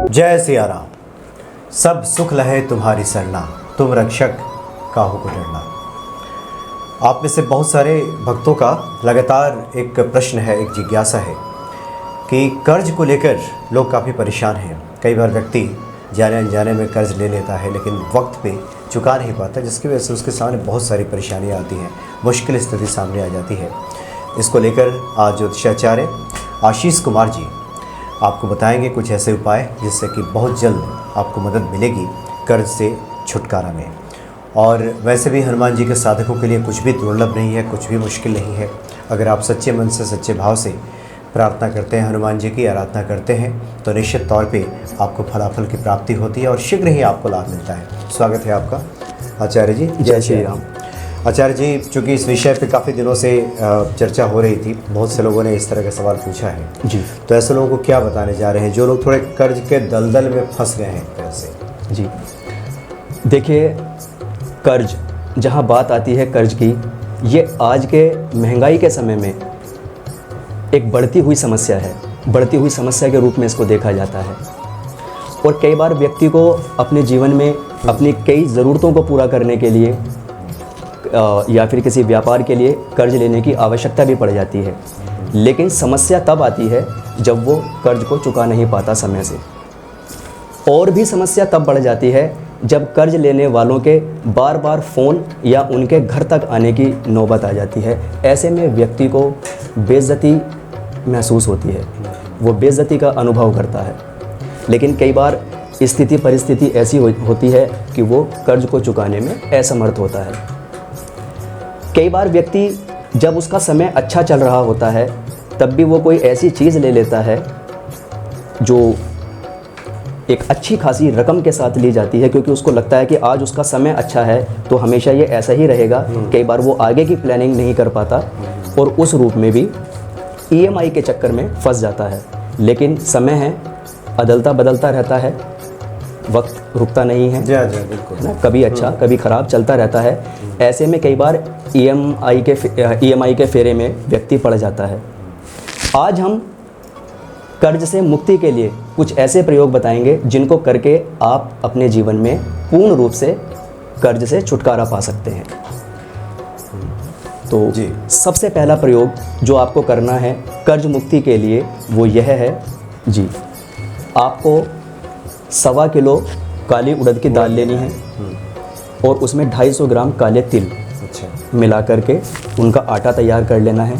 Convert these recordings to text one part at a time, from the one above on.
जय सिया राम। सब सुख लहे तुम्हारी सरना, तुम रक्षक काहू को डरना। आप में से बहुत सारे भक्तों का लगातार एक प्रश्न है, एक जिज्ञासा है कि कर्ज को लेकर लोग काफ़ी परेशान हैं। कई बार व्यक्ति जाने अनजाने में कर्ज ले लेता है लेकिन वक्त पे चुका नहीं पाता, जिसकी वजह से उसके सामने बहुत सारी परेशानियां आती हैं, मुश्किल स्थिति सामने आ जाती है। इसको लेकर आज ज्योतिषाचार्य आशीष कुमार जी आपको बताएंगे कुछ ऐसे उपाय जिससे कि बहुत जल्द आपको मदद मिलेगी कर्ज से छुटकारा में। और वैसे भी हनुमान जी के साधकों के लिए कुछ भी दुर्लभ नहीं है, कुछ भी मुश्किल नहीं है। अगर आप सच्चे मन से, सच्चे भाव से प्रार्थना करते हैं, हनुमान जी की आराधना करते हैं, तो निश्चित तौर पे आपको फलाफल की प्राप्ति होती है और शीघ्र ही आपको लाभ मिलता है। स्वागत है आपका आचार्य जी। जय श्री राम। आचार्य जी, चूँकि इस विषय पे काफ़ी दिनों से चर्चा हो रही थी, बहुत से लोगों ने इस तरह का सवाल पूछा है जी, तो ऐसे लोगों को क्या बताने जा रहे हैं जो लोग थोड़े कर्ज के दलदल में फंस गए हैं एक तरह से? जी देखिए, कर्ज, जहाँ बात आती है कर्ज की, ये आज के महंगाई के समय में एक बढ़ती हुई समस्या है। बढ़ती हुई समस्या के रूप में इसको देखा जाता है और कई बार व्यक्ति को अपने जीवन में अपनी कई ज़रूरतों को पूरा करने के लिए या फिर किसी व्यापार के लिए कर्ज लेने की आवश्यकता भी पड़ जाती है। लेकिन समस्या तब आती है जब वो कर्ज को चुका नहीं पाता समय से। और भी समस्या तब बढ़ जाती है जब कर्ज लेने वालों के बार बार फ़ोन या उनके घर तक आने की नौबत आ जाती है। ऐसे में व्यक्ति को बेइज्जती महसूस होती है, वो बेइज्जती का अनुभव करता है। लेकिन कई बार स्थिति परिस्थिति ऐसी होती है कि वो कर्ज को चुकाने में असमर्थ होता है। कई बार व्यक्ति जब उसका समय अच्छा चल रहा होता है तब भी वो कोई ऐसी चीज़ ले लेता है जो एक अच्छी खासी रकम के साथ ली जाती है, क्योंकि उसको लगता है कि आज उसका समय अच्छा है तो हमेशा ये ऐसा ही रहेगा। कई बार वो आगे की प्लानिंग नहीं कर पाता और उस रूप में भी EMI के चक्कर में फंस जाता है। लेकिन समय है, अदलता बदलता रहता है, वक्त रुकता नहीं है। बिल्कुल। कभी अच्छा कभी ख़राब चलता रहता है। ऐसे में कई बार EMI के फेरे में व्यक्ति पड़ जाता है। आज हम कर्ज से मुक्ति के लिए कुछ ऐसे प्रयोग बताएंगे जिनको करके आप अपने जीवन में पूर्ण रूप से कर्ज से छुटकारा पा सकते हैं। तो जी, सबसे पहला प्रयोग जो आपको करना है कर्ज मुक्ति के लिए वो यह है जी, आपको 1.25 किलो काली उड़द की दाल लेनी है और उसमें 250 ग्राम काले तिल मिला करके उनका आटा तैयार कर लेना है।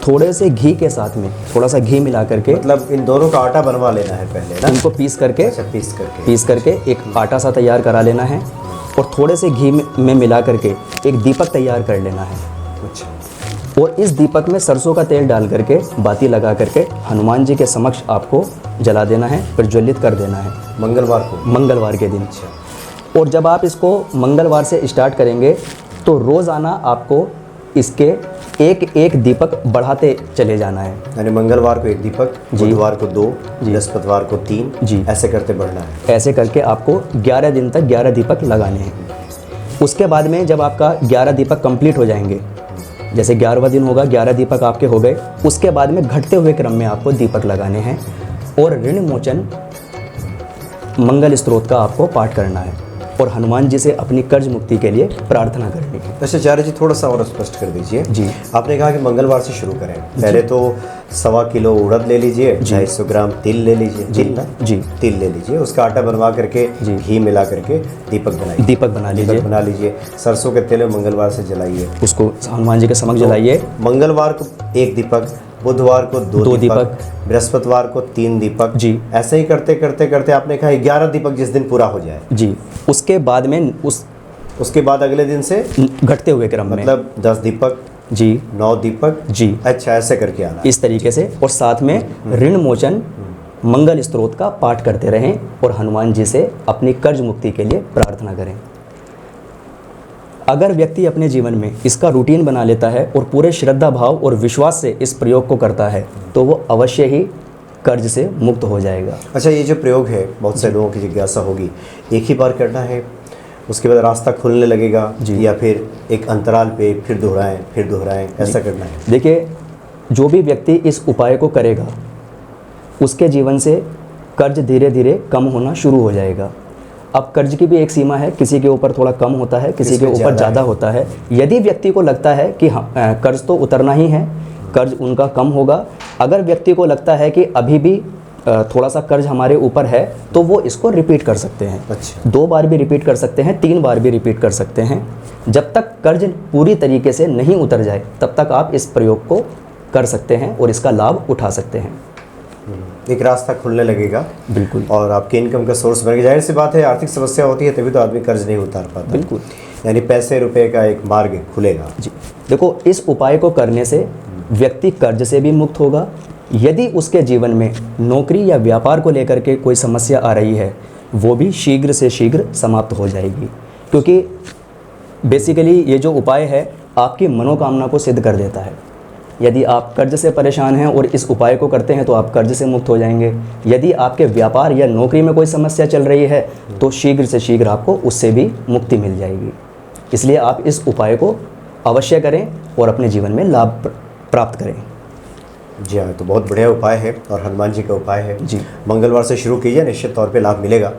थोड़े से घी के साथ में थोड़ा सा घी मिला करके, मतलब इन दोनों का आटा बनवा लेना है पहले ना? उनको पीस करके एक आटा सा तैयार करा लेना है और थोड़े से घी में मिला करके एक दीपक तैयार कर लेना है। अच्छा। और इस दीपक में सरसों का तेल डाल करके बाती लगा करके हनुमान जी के समक्ष आपको जला देना है, प्रज्वलित कर देना है मंगलवार के दिन। और जब आप इसको मंगलवार से स्टार्ट करेंगे तो रोज़ाना आपको इसके एक दीपक बढ़ाते चले जाना है। यानी मंगलवार को 1 दीपक, बुधवार को 2, बृहस्पतिवार को 3 जी, ऐसे करते बढ़ना है। ऐसे करके आपको 11 दिन तक 11 दीपक लगाने हैं। उसके बाद में जब आपका 11 दीपक कंप्लीट हो जाएंगे, जैसे 11वां दिन होगा, 11 दीपक आपके हो गए, उसके बाद में घटते हुए क्रम में आपको दीपक लगाने हैं और ऋण मोचन मंगल स्तोत्र का आपको पाठ करना है और हनुमान जी से अपनी कर्ज मुक्ति के लिए प्रार्थना करनी है। अच्छा आचार्य जी, थोड़ा सा और स्पष्ट कर दीजिए जी। आपने कहा कि मंगलवार से शुरू करें। पहले तो 1.25 किलो उड़द ले लीजिए, 250 ग्राम तिल ले लीजिए, तिल ले लीजिए, उसका आटा बनवा करके घी मिला करके दीपक बना लीजिए। सरसों के तेल में मंगलवार से जलाइए, उसको हनुमान जी के समक्ष जलाइए। मंगलवार को 1 दीपक, बुधवार को 2 दीपक, बृहस्पतिवार को 3 दीपक जी। ऐसे ही करते करते करते आपने कहा 11 दीपक जिस दिन पूरा हो जाए जी, उसके बाद में उसके बाद अगले दिन से घटते हुए क्रम में, मतलब 10 दीपक जी, 9 दीपक जी। अच्छा, ऐसे करके आना इस तरीके से। और साथ में ऋण मोचन मंगल स्तोत्र का पाठ करते रहें और हनुमान जी से अपनी कर्ज मुक्ति के लिए प्रार्थना करें। अगर व्यक्ति अपने जीवन में इसका रूटीन बना लेता है और पूरे श्रद्धा भाव और विश्वास से इस प्रयोग को करता है तो वो अवश्य ही कर्ज से मुक्त हो जाएगा। अच्छा, ये जो प्रयोग है, बहुत से लोगों की जिज्ञासा होगी, एक ही बार करना है, उसके बाद रास्ता खुलने लगेगा या फिर एक अंतराल पे फिर दोहराएं ऐसा करना है? देखिए, जो भी व्यक्ति इस उपाय को करेगा उसके जीवन से कर्ज धीरे धीरे कम होना शुरू हो जाएगा। अब कर्ज की भी एक सीमा है, किसी के ऊपर थोड़ा कम होता है, किसी के ऊपर ज़्यादा होता है। यदि व्यक्ति को लगता है कि हाँ कर्ज तो उतरना ही है, कर्ज उनका कम होगा, अगर व्यक्ति को लगता है कि अभी भी थोड़ा सा कर्ज हमारे ऊपर है, तो वो इसको रिपीट कर सकते हैं। अच्छा। 2 बार भी रिपीट कर सकते हैं, 3 बार भी रिपीट कर सकते हैं। जब तक कर्ज पूरी तरीके से नहीं उतर जाए तब तक आप इस प्रयोग को कर सकते हैं और इसका लाभ उठा सकते हैं। एक रास्ता खुलने लगेगा। बिल्कुल। और आपके इनकम का सोर्स बनेगा। जाहिर सी बात है, आर्थिक समस्या होती है तभी तो आदमी कर्ज नहीं उतार पाता। बिल्कुल। यानी पैसे रुपए का एक मार्ग खुलेगा। जी, देखो इस उपाय को करने से व्यक्ति कर्ज से भी मुक्त होगा। यदि उसके जीवन में नौकरी या व्यापार को लेकर के कोई समस्या आ रही है, वो भी शीघ्र से शीघ्र समाप्त हो जाएगी, क्योंकि बेसिकली ये जो उपाय है आपकी मनोकामना को सिद्ध कर देता है। यदि आप कर्ज से परेशान हैं और इस उपाय को करते हैं तो आप कर्ज से मुक्त हो जाएंगे। यदि आपके व्यापार या नौकरी में कोई समस्या चल रही है तो शीघ्र से शीघ्र आपको उससे भी मुक्ति मिल जाएगी। इसलिए आप इस उपाय को अवश्य करें और अपने जीवन में लाभ प्राप्त करें। जी हाँ, तो बहुत बढ़िया उपाय है और हनुमान जी का उपाय है जी। मंगलवार से शुरू कीजिए, निश्चित तौर पे लाभ मिलेगा।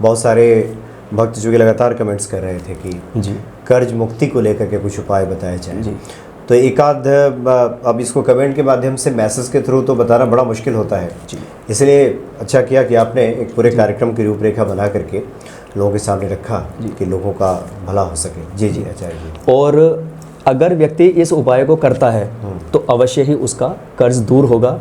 बहुत सारे भक्त जो कि लगातार कमेंट्स कर रहे थे कि जी कर्ज मुक्ति को लेकर के कुछ उपाय बताए जाएं। जी। तो एक आध अब इसको कमेंट के माध्यम से मैसेज के थ्रू तो बताना बड़ा मुश्किल होता है जी। इसलिए अच्छा किया कि आपने एक पूरे कार्यक्रम की रूपरेखा बना करके लोगों के सामने रखा कि लोगों का भला हो सके। जी जी आचार्य जी। और अगर व्यक्ति इस उपाय को करता है तो अवश्य ही उसका कर्ज दूर होगा।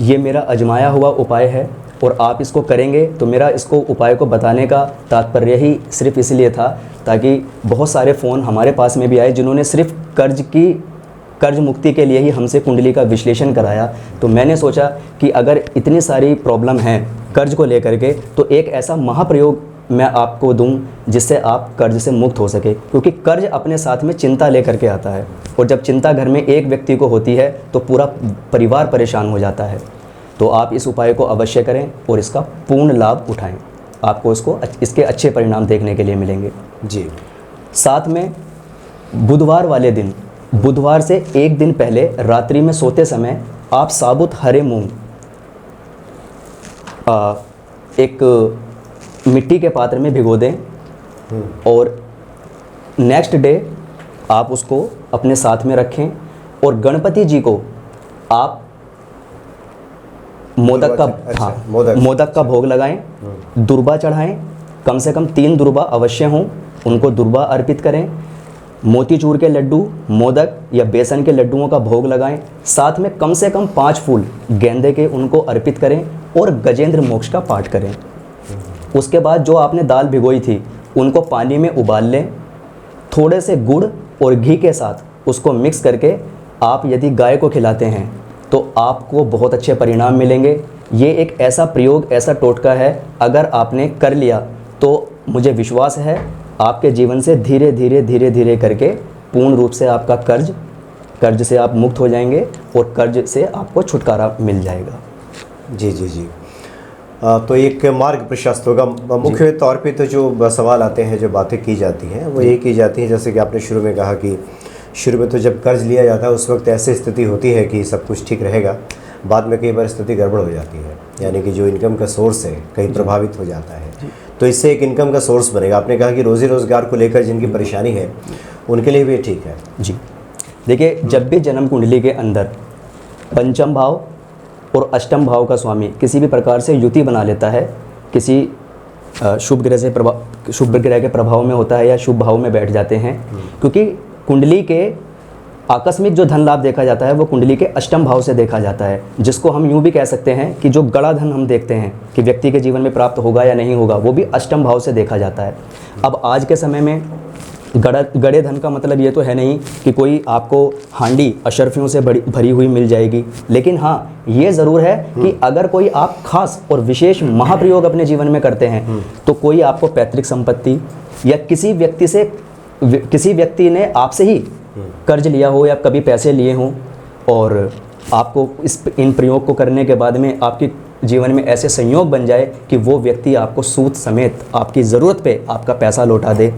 ये मेरा आजमाया हुआ उपाय है और आप इसको करेंगे। तो मेरा इसको उपाय को बताने का तात्पर्य ही सिर्फ इसलिए था ताकि बहुत सारे फ़ोन हमारे पास में भी आए जिन्होंने सिर्फ कर्ज मुक्ति के लिए ही हमसे कुंडली का विश्लेषण कराया। तो मैंने सोचा कि अगर इतनी सारी प्रॉब्लम हैं कर्ज को लेकर के, तो एक ऐसा महाप्रयोग मैं आपको दूं जिससे आप कर्ज से मुक्त हो सके, क्योंकि कर्ज अपने साथ में चिंता लेकर के आता है और जब चिंता घर में एक व्यक्ति को होती है तो पूरा परिवार परेशान हो जाता है। तो आप इस उपाय को अवश्य करें और इसका पूर्ण लाभ उठाएं। आपको इसके अच्छे परिणाम देखने के लिए मिलेंगे। जी। साथ में बुधवार वाले दिन, बुधवार से एक दिन पहले रात्रि में सोते समय आप साबुत हरे मूंग एक मिट्टी के पात्र में भिगो दें और नेक्स्ट डे आप उसको अपने साथ में रखें और गणपति जी को आप मोदक का अच्छा, मोदक का भोग लगाएं, दुर्बा चढ़ाएं। कम से कम 3 दुर्बा अवश्य हों, उनको दुर्बा अर्पित करें। मोतीचूर के लड्डू, मोदक या बेसन के लड्डुओं का भोग लगाएं। साथ में कम से कम 5 फूल गेंदे के उनको अर्पित करें और गजेंद्र मोक्ष का पाठ करें। उसके बाद जो आपने दाल भिगोई थी उनको पानी में उबाल लें। थोड़े से गुड़ और घी के साथ उसको मिक्स करके आप यदि गाय को खिलाते हैं तो आपको बहुत अच्छे परिणाम मिलेंगे। ये एक ऐसा प्रयोग, ऐसा टोटका है, अगर आपने कर लिया तो मुझे विश्वास है आपके जीवन से धीरे धीरे करके पूर्ण रूप से आपका कर्ज से आप मुक्त हो जाएंगे और कर्ज से आपको छुटकारा मिल जाएगा। जी जी जी। तो एक मार्ग प्रशस्त होगा। मुख्य तौर पे तो जो सवाल आते हैं, जो बातें की जाती हैं वो ये की जाती हैं, जैसे कि आपने शुरू में कहा कि शुरू में तो जब कर्ज लिया जाता है उस वक्त ऐसी स्थिति होती है कि सब कुछ ठीक रहेगा, बाद में कई बार स्थिति गड़बड़ हो जाती है, यानी कि जो इनकम का सोर्स है कहीं प्रभावित हो जाता है। तो इससे एक इनकम का सोर्स बनेगा। आपने कहा कि रोज़ी रोज़गार को लेकर जिनकी परेशानी है उनके लिए भी ठीक है। जी देखिए, जब भी जन्म कुंडली के अंदर पंचम भाव और अष्टम भाव का स्वामी किसी भी प्रकार से युति बना लेता है, किसी शुभ ग्रह के प्रभाव में होता है या शुभ भाव में बैठ जाते हैं, क्योंकि कुंडली के आकस्मिक जो धन लाभ देखा जाता है वो कुंडली के अष्टम भाव से देखा जाता है, जिसको हम यूँ भी कह सकते हैं कि जो गड़ा धन हम देखते हैं कि व्यक्ति के जीवन में प्राप्त होगा या नहीं होगा, वो भी अष्टम भाव से देखा जाता है। अब आज के समय में गड़े धन का मतलब ये तो है नहीं कि कोई आपको हांडी अशर्फियों से भरी हुई मिल जाएगी, लेकिन हाँ ये ज़रूर है कि अगर कोई आप खास और विशेष महाप्रयोग अपने जीवन में करते हैं तो कोई आपको पैतृक संपत्ति या किसी व्यक्ति ने आपसे ही कर्ज लिया हो या कभी पैसे लिए हों और आपको इन प्रयोग को करने के बाद में आपके जीवन में ऐसे संयोग बन जाए कि वो व्यक्ति आपको सूद समेत आपकी ज़रूरत पे आपका पैसा लौटा दे,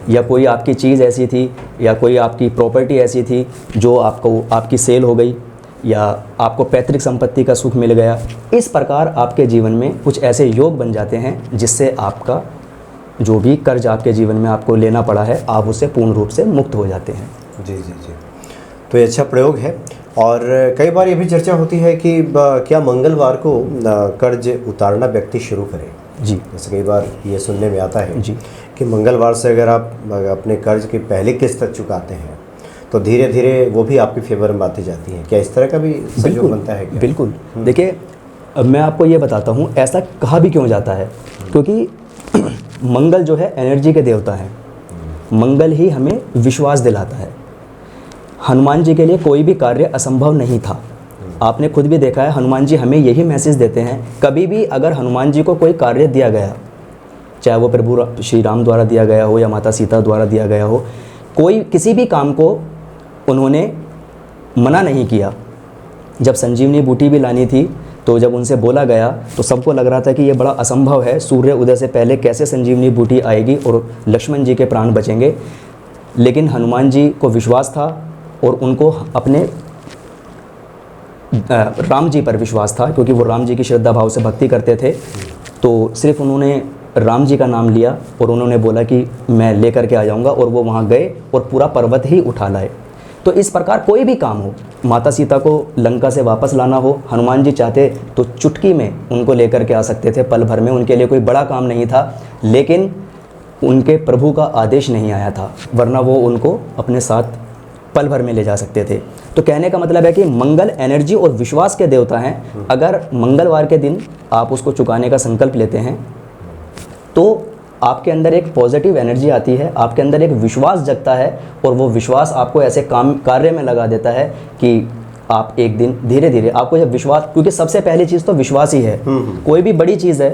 या कोई आपकी चीज़ ऐसी थी या कोई आपकी प्रॉपर्टी ऐसी थी जो आपकी सेल हो गई, या आपको पैतृक संपत्ति का सुख मिल गया। इस प्रकार आपके जीवन में कुछ ऐसे योग बन जाते हैं जिससे आपका जो भी कर्ज आपके जीवन में आपको लेना पड़ा है, आप उससे पूर्ण रूप से मुक्त हो जाते हैं। जी जी जी, तो ये अच्छा प्रयोग है। और कई बार ये भी चर्चा होती है कि क्या मंगलवार को कर्ज उतारना व्यक्ति शुरू करे। जी, जैसे कई बार ये सुनने में आता है जी, कि मंगलवार से अगर आप अपने कर्ज की पहली किस्त चुकाते हैं तो धीरे धीरे वो भी आपके फेवर में आती जाती है। क्या इस तरह का भी संयोग बनता है क्या? बिल्कुल। देखिए, अब मैं आपको ये बताता हूँ ऐसा कहा भी क्यों जाता है, क्योंकि मंगल जो है एनर्जी के देवता है। मंगल ही हमें विश्वास दिलाता है। हनुमान जी के लिए कोई भी कार्य असंभव नहीं था। आपने खुद भी देखा है, हनुमान जी हमें यही मैसेज देते हैं, कभी भी अगर हनुमान जी को कोई कार्य दिया गया, चाहे वो प्रभु श्री राम द्वारा दिया गया हो या माता सीता द्वारा दिया गया हो, कोई किसी भी काम को उन्होंने मना नहीं किया। जब संजीवनी बूटी भी लानी थी तो जब उनसे बोला गया तो सबको लग रहा था कि ये बड़ा असंभव है, सूर्य उदय से पहले कैसे संजीवनी बूटी आएगी और लक्ष्मण जी के प्राण बचेंगे। लेकिन हनुमान जी को विश्वास था और उनको अपने राम जी पर विश्वास था, क्योंकि वो राम जी की श्रद्धा भाव से भक्ति करते थे। तो सिर्फ उन्होंने राम जी का नाम लिया और उन्होंने बोला कि मैं लेकर के आ जाऊंगा, और वो वहाँ गए और पूरा पर्वत ही उठा लाए। तो इस प्रकार कोई भी काम हो, माता सीता को लंका से वापस लाना हो, हनुमान जी चाहते तो चुटकी में उनको लेकर के आ सकते थे, पल भर में। उनके लिए कोई बड़ा काम नहीं था, लेकिन उनके प्रभु का आदेश नहीं आया था, वरना वो उनको अपने साथ पल भर में ले जा सकते थे। तो कहने का मतलब है कि मंगल एनर्जी और विश्वास के देवता हैं। अगर मंगलवार के दिन आप उसको चुकाने का संकल्प लेते हैं तो आपके अंदर एक पॉजिटिव एनर्जी आती है, आपके अंदर एक विश्वास जगता है, और वो विश्वास आपको ऐसे कार्य में लगा देता है कि आप एक दिन धीरे धीरे आपको जब विश्वास, क्योंकि सबसे पहली चीज़ तो विश्वास ही है। कोई भी बड़ी चीज़ है,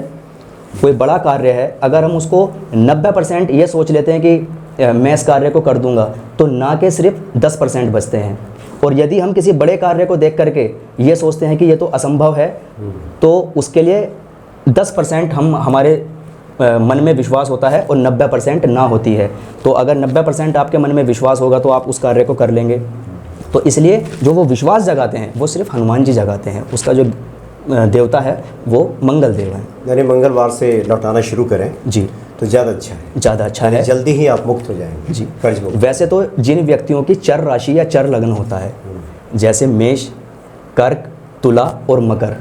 कोई बड़ा कार्य है, अगर हम उसको 90% ये सोच लेते हैं कि मैं इस कार्य को कर दूंगा, तो ना के सिर्फ 10% बचते हैं। और यदि हम किसी बड़े कार्य को देख करके ये सोचते हैं कि ये तो असंभव है, तो उसके लिए 10% हमारे मन में विश्वास होता है और 90% ना होती है। तो अगर 90% आपके मन में विश्वास होगा तो आप उस कार्य को कर लेंगे। तो इसलिए जो वो विश्वास जगाते हैं वो सिर्फ हनुमान जी जगाते हैं, उसका जो देवता है वो मंगल देव है। यानी मंगलवार से लौटाना शुरू करें जी, तो ज़्यादा अच्छा है, ज़्यादा अच्छा है, जल्दी ही आप मुक्त हो जाएंगे जी। कर्ज मुक्त। वैसे तो जिन व्यक्तियों की चर राशि या चर लग्न होता है, जैसे मेष, कर्क, तुला और मकर,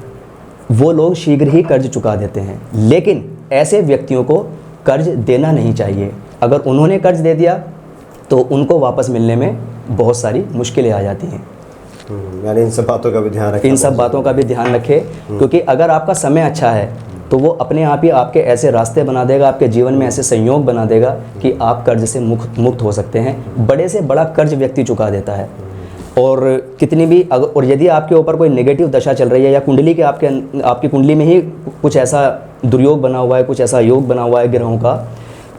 वो लोग शीघ्र ही कर्ज चुका देते हैं। लेकिन ऐसे व्यक्तियों को कर्ज देना नहीं चाहिए। अगर उन्होंने कर्ज दे दिया तो उनको वापस मिलने में बहुत सारी मुश्किलें आ जाती हैं। यानी इन सब बातों का भी ध्यान रखें। इन सब बातों का भी ध्यान रखें, क्योंकि अगर आपका समय अच्छा है तो वो अपने आप ही आपके ऐसे रास्ते बना देगा, आपके जीवन में ऐसे संयोग बना देगा कि आप कर्ज से मुक्त हो सकते हैं। बड़े से बड़ा कर्ज व्यक्ति चुका देता है। और कितनी भी और यदि आपके ऊपर कोई नेगेटिव दशा चल रही है या कुंडली के आपकी कुंडली में ही कुछ ऐसा दुर्योग बना हुआ है, कुछ ऐसा योग बना हुआ है ग्रहों का,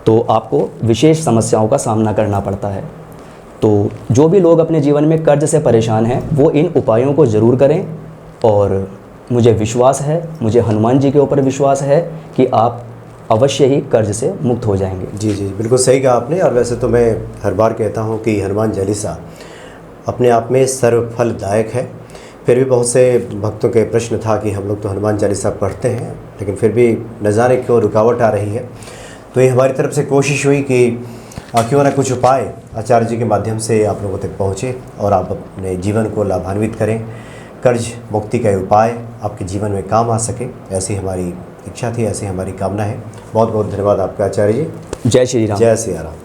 तो आपको विशेष समस्याओं का सामना करना पड़ता है। तो जो भी लोग अपने जीवन में कर्ज से परेशान हैं वो इन उपायों को ज़रूर करें। और मुझे विश्वास है, मुझे हनुमान जी के ऊपर विश्वास है कि आप अवश्य ही कर्ज से मुक्त हो जाएंगे। जी जी, बिल्कुल सही कहा आपने। और वैसे तो मैं हर बार कहता हूँ कि हनुमान चालीसा अपने आप में सर्वफलदायक है। फिर भी बहुत से भक्तों के प्रश्न था कि हम लोग तो हनुमान चालीसा पढ़ते हैं लेकिन फिर भी न जाने क्यों रुकावट आ रही है। तो ये हमारी तरफ से कोशिश हुई कि क्यों ना कुछ उपाय आचार्य जी के माध्यम से आप लोगों तक पहुँचे और आप अपने जीवन को लाभान्वित करें, कर्ज मुक्ति का उपाय आपके जीवन में काम आ सके, ऐसी हमारी इच्छा थी, ऐसी हमारी कामना है। बहुत बहुत धन्यवाद आपका आचार्य जी। जय श्री राम। जय श्री राम।